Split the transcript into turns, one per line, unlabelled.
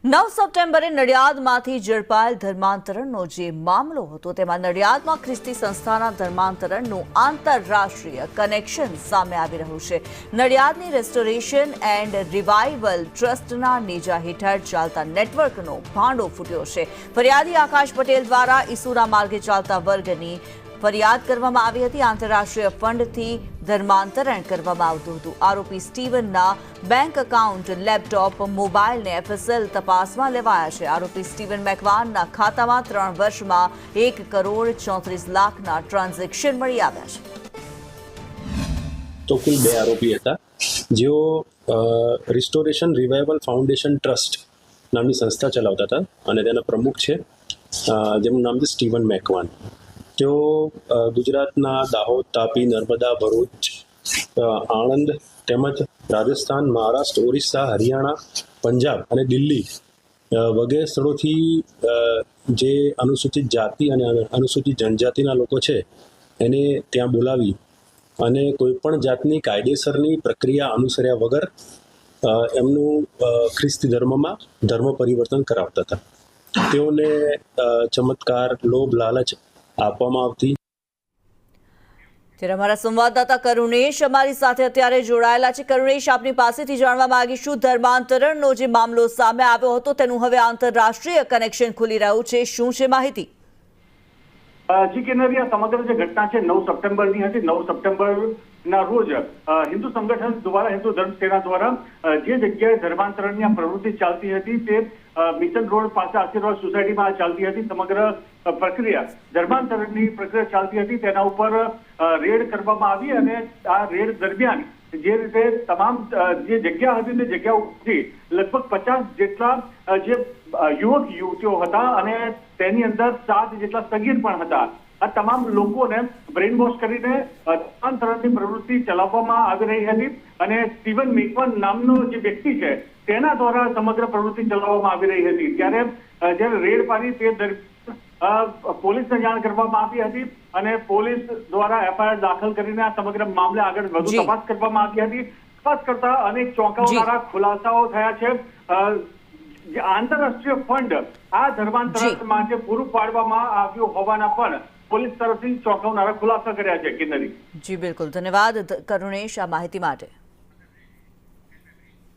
9 સપ્ટેમ્બરે નડિયાદમાંથી ઝડપાયેલ ધર્માંતરણનો જે મામલો હતો તેમાં નડિયાદમાં ખ્રિસ્તી સંસ્થાના ધર્માંતરણનું આંતરરાષ્ટ્રીય કનેક્શન સામે આવી રહ્યું છે। નડિયાદની રેસ્ટોરેશન એન્ડ રિવાઇવલ ટ્રસ્ટના નેજા હેઠળ ચાલતા નેટવર્કનો ભાંડો ફૂટ્યો છે। ફરિયાદી આકાશ પટેલ દ્વારા ઈસુરા માર્ગે ચાલતા વર્ગની ફરિયાદ કરવામાં આવી હતી। આંતરરાષ્ટ્રીય ફંડથી ધર્માંતરણ કરવામાં આવતું હતું। આરોપી સ્ટીવનના બેંક એકાઉન્ટ, લેપટોપ, મોબાઈલને એફએસએલ તપાસમાં લેવાયા છે। આરોપી સ્ટીવન મેકવાનના ખાતામાં 3 વર્ષમાં 1 કરોડ 34 લાખના ટ્રાન્ઝેક્શન મળી આવ્યા છે।
તો કુલ 2 આરોપી હતા, જેઓ રિસ્ટોરેશન રિવાઇવલ ફાઉન્ડેશન ટ્રસ્ટ નામની સંસ્થા ચલાવતા હતા અને તેના પ્રમુખ છે, જેમનું નામ છે સ્ટીવન મેકવાન। તેઓ ગુજરાતના દાહોદ, તાપી, નર્મદા, ભરૂચ, આણંદ તેમજ રાજસ્થાન, મહારાષ્ટ્ર, ઓરિસ્સા, હરિયાણા, પંજાબ અને દિલ્હી વગેરે સ્થળોથી જે અનુસૂચિત જાતિ અને અનુસૂચિત જનજાતિના લોકો છે એને ત્યાં બોલાવી અને કોઈપણ જાતની કાયદેસરની પ્રક્રિયા અનુસર્યા વગર એમનું ખ્રિસ્તી ધર્મમાં ધર્મ પરિવર્તન કરાવતા હતા। તેઓને ચમત્કાર, લોભ, લાલચ આપવામાં આવતી।
ત્યારે અમારા સંવાદદાતા કરુણેશ અમારી સાથે અત્યારે જોડાયેલા છે। કરુણેશ, આપની પાસેથી જાણવા માંગીશું, ધર્માંતરણનો જે મામલો સામે આવ્યો હતો તેનું હવે આંતરરાષ્ટ્રીય કનેક્શન ખુલી રહ્યું છે, શું છે માહિતી?
જી કિન્નરી, આ સમગ્ર જે ઘટના છે 9 સપ્ટેમ્બરની હતી। 9 સપ્ટેમ્બરના રોજ હિન્દુ સંગઠન દ્વારા, હિન્દુ ધર્મ સેના દ્વારા જે જગ્યાએ ધર્માંતરણની આ પ્રવૃત્તિ ચાલતી હતી તે મિશન રોડ પાસે આશીર્વાદ સોસાયટીમાં ચાલતી હતી। સમગ્ર પ્રક્રિયા, ધર્માંતરણની પ્રક્રિયા ચાલતી હતી, તેના ઉપર રેડ કરવામાં આવી અને આ રેડ દરમિયાન જે રીતે તમામ જે જગ્યા હતી તે જગ્યા ઉપરથી લગભગ 50 જેટલા જે યુવક યુવતીઓ હતા અને તેની અંદર 7 જેટલા સગીર પણ હતા। આ તમામ લોકોને બ્રેઇન વોશ કરીને ધર્માંતરણની પ્રવૃત્તિ ચલાવવામાં આવી રહી હતી અને સ્ટીવન મેકવાન નામનો જે વ્યક્તિ છે તેના દ્વારા સમગ્ર પ્રવૃત્તિ ચલાવવામાં આવી રહી હતી। ત્યારે જ્યારે રેડ પાડી તે દરમિયાન પોલીસને જાણ કરવામાં આવી હતી અને પોલીસ દ્વારા એફઆઈઆર દાખલ કરીને આ સમગ્ર મામલે આગળ વધુ તપાસ કરવામાં આવી હતી। તપાસ કરતા અનેક ચોંકાવનારા ખુલાસાઓ થયા છે। આંતરરાષ્ટ્રીય ફંડ આ ધર્માંતરણ માટે પૂરું પાડવામાં આવ્યું હોવાના પણ પોલીસ તરફથી ચોંકાવનારા ખુલાસા કર્યા છે। કિન્નરી,
જી બિલકુલ, ધન્યવાદ કરુણેશ આ માહિતી માટે।